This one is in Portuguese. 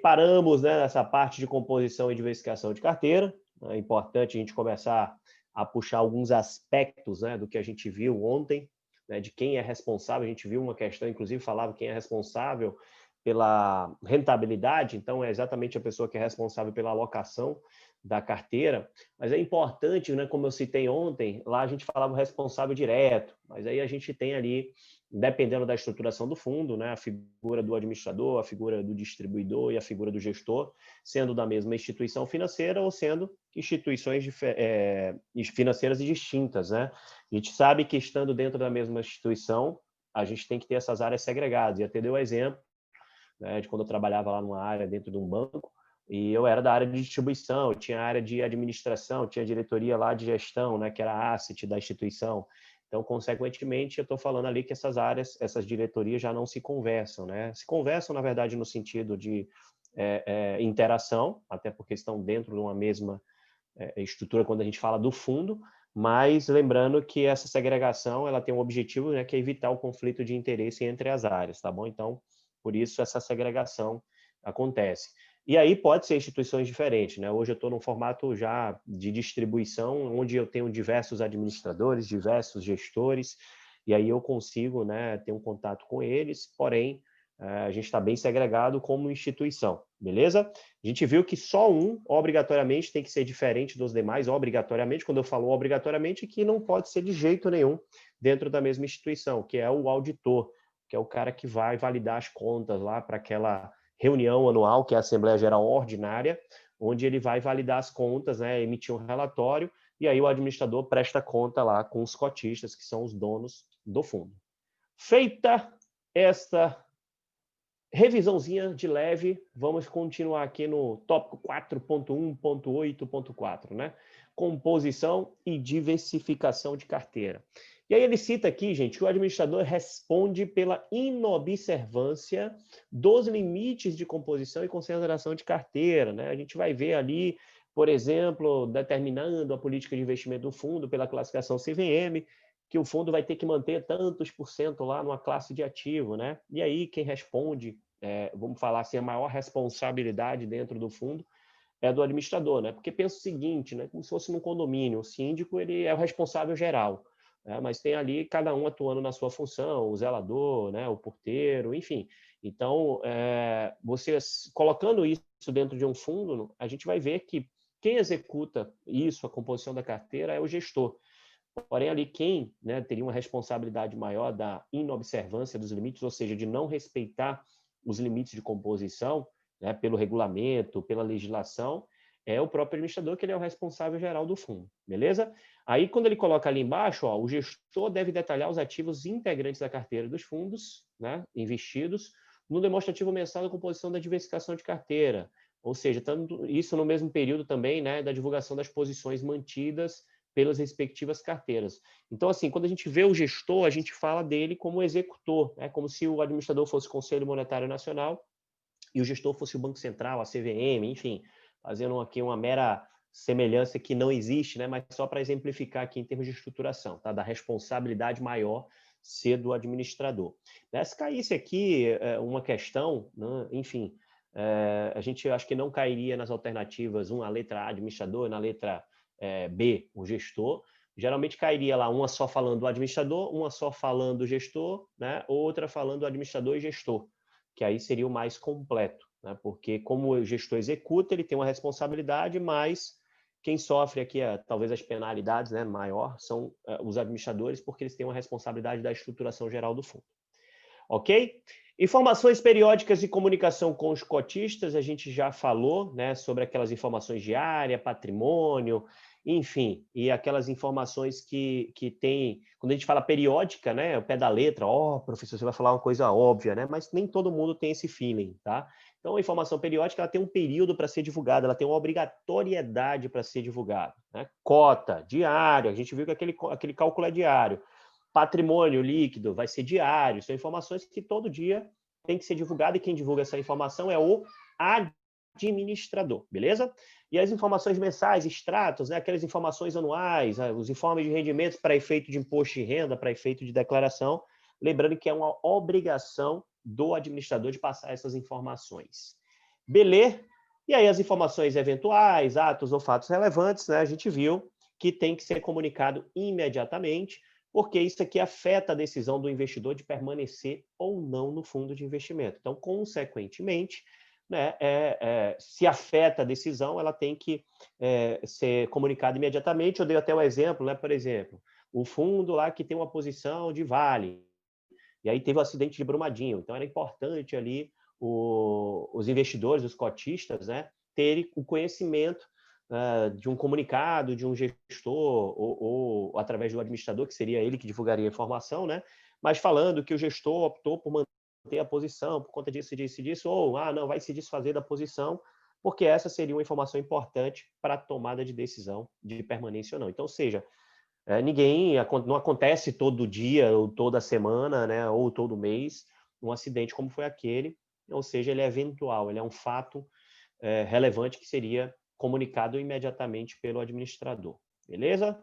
paramos, né, nessa parte de composição e diversificação de carteira. É importante a gente começar a puxar alguns aspectos, né, do que a gente viu ontem, né, de quem é responsável. A gente viu uma questão, inclusive, falava quem é responsável pela rentabilidade, então é exatamente a pessoa que é responsável pela alocação da carteira, mas é importante, né, como eu citei ontem, lá a gente falava o responsável direto, mas aí a gente tem ali, dependendo da estruturação do fundo, né, a figura do administrador, a figura do distribuidor e a figura do gestor, sendo da mesma instituição financeira ou sendo instituições financeiras distintas, né? A gente sabe que estando dentro da mesma instituição, a gente tem que ter essas áreas segregadas, e até deu o exemplo, né, de quando eu trabalhava lá numa área dentro de um banco, e eu era da área de distribuição, eu tinha área de administração, tinha diretoria lá de gestão, né, que era a asset da instituição. Então, consequentemente, eu estou falando ali que essas áreas, essas diretorias já não se conversam, né? Se conversam, na verdade, no sentido de interação, até porque estão dentro de uma mesma estrutura quando a gente fala do fundo, mas lembrando que essa segregação ela tem um objetivo, né, que é evitar o conflito de interesse entre as áreas, tá bom? Então, por isso essa segregação acontece. E aí pode ser instituições diferentes, né? Hoje eu estou num formato já de distribuição, onde eu tenho diversos administradores, diversos gestores, e aí eu consigo, né, ter um contato com eles, porém, a gente está bem segregado como instituição, beleza? A gente viu que só um, obrigatoriamente, tem que ser diferente dos demais, obrigatoriamente, quando eu falo obrigatoriamente, que não pode ser de jeito nenhum dentro da mesma instituição, que é o auditor, que é o cara que vai validar as contas lá para aquela reunião anual, que é a Assembleia Geral Ordinária, onde ele vai validar as contas, né, emitir um relatório, e aí o administrador presta conta lá com os cotistas, que são os donos do fundo. Feita esta revisãozinha de leve, vamos continuar aqui no tópico 4.1.8.4, né? Composição e diversificação de carteira. E aí ele cita aqui, gente, que o administrador responde pela inobservância dos limites de composição e concentração de carteira, né? A gente vai ver ali, por exemplo, determinando a política de investimento do fundo pela classificação CVM, que o fundo vai ter que manter tantos por cento lá numa classe de ativo, né? E aí quem responde, vamos falar assim, a maior responsabilidade dentro do fundo é do administrador, né? Porque pensa o seguinte, né? Como se fosse num condomínio, o síndico ele é o responsável geral, né? Mas tem ali cada um atuando na sua função, o zelador, né? O porteiro, enfim. Então, você colocando isso dentro de um fundo, a gente vai ver que quem executa isso, a composição da carteira, é o gestor. Porém, ali quem, né, teria uma responsabilidade maior da inobservância dos limites, ou seja, de não respeitar os limites de composição, né, pelo regulamento, pela legislação, é o próprio administrador, que ele é o responsável geral do fundo, beleza? Aí, quando ele coloca ali embaixo, ó, o gestor deve detalhar os ativos integrantes da carteira dos fundos, né, investidos, no demonstrativo mensal da composição da diversificação de carteira, ou seja, tanto isso no mesmo período também, né, da divulgação das posições mantidas pelas respectivas carteiras. Então, assim, quando a gente vê o gestor, a gente fala dele como executor, né? Como se o administrador fosse o Conselho Monetário Nacional e o gestor fosse o Banco Central, a CVM, enfim, fazendo aqui uma mera semelhança que não existe, né? Mas só para exemplificar aqui em termos de estruturação, tá? Da responsabilidade maior ser do administrador. Se caísse aqui uma questão, né? Enfim, a gente acho que não cairia nas alternativas, a letra A, administrador, na letra B, o gestor. Geralmente cairia lá uma só falando do administrador, uma só falando do gestor, né? Outra falando do administrador e gestor, que aí seria o mais completo, né? Porque como o gestor executa, ele tem uma responsabilidade, mas quem sofre aqui, talvez as penalidades, né, maior, são os administradores, porque eles têm uma responsabilidade da estruturação geral do fundo. Ok? Informações periódicas de comunicação com os cotistas, a gente já falou, né, sobre aquelas informações de área, patrimônio, enfim, e aquelas informações que tem, quando a gente fala periódica, né, o pé da letra, professor, você vai falar uma coisa óbvia, né, mas nem todo mundo tem esse feeling, tá? Então, a informação periódica, ela tem um período para ser divulgada, ela tem uma obrigatoriedade para ser divulgada, né? Cota, diário, a gente viu que aquele cálculo é diário. Patrimônio líquido vai ser diário, são informações que todo dia tem que ser divulgada e quem divulga essa informação é o administrador, beleza? E as informações mensais, extratos, né, aquelas informações anuais, os informes de rendimentos para efeito de imposto de renda, para efeito de declaração, lembrando que é uma obrigação do administrador de passar essas informações. beleza? E aí as informações eventuais, atos ou fatos relevantes, né, a gente viu que tem que ser comunicado imediatamente, porque isso aqui afeta a decisão do investidor de permanecer ou não no fundo de investimento. Então, consequentemente, né, se afeta a decisão, ela tem que ser comunicada imediatamente. Eu dei até o exemplo, né, por exemplo, o fundo lá que tem uma posição de Vale, e aí teve o acidente de Brumadinho. Então, era importante ali os investidores, os cotistas, né, terem o conhecimento de um comunicado, de um gestor, ou através do administrador, que seria ele que divulgaria a informação, né, mas falando que o gestor optou por manter a posição por conta disso, disso, disso, ou, não, vai se desfazer da posição, porque essa seria uma informação importante para a tomada de decisão de permanência ou não. Então, ou seja, não acontece todo dia, ou toda semana, né, ou todo mês, um acidente como foi aquele, ou seja, ele é eventual, ele é um fato relevante que seria comunicado imediatamente pelo administrador. Beleza?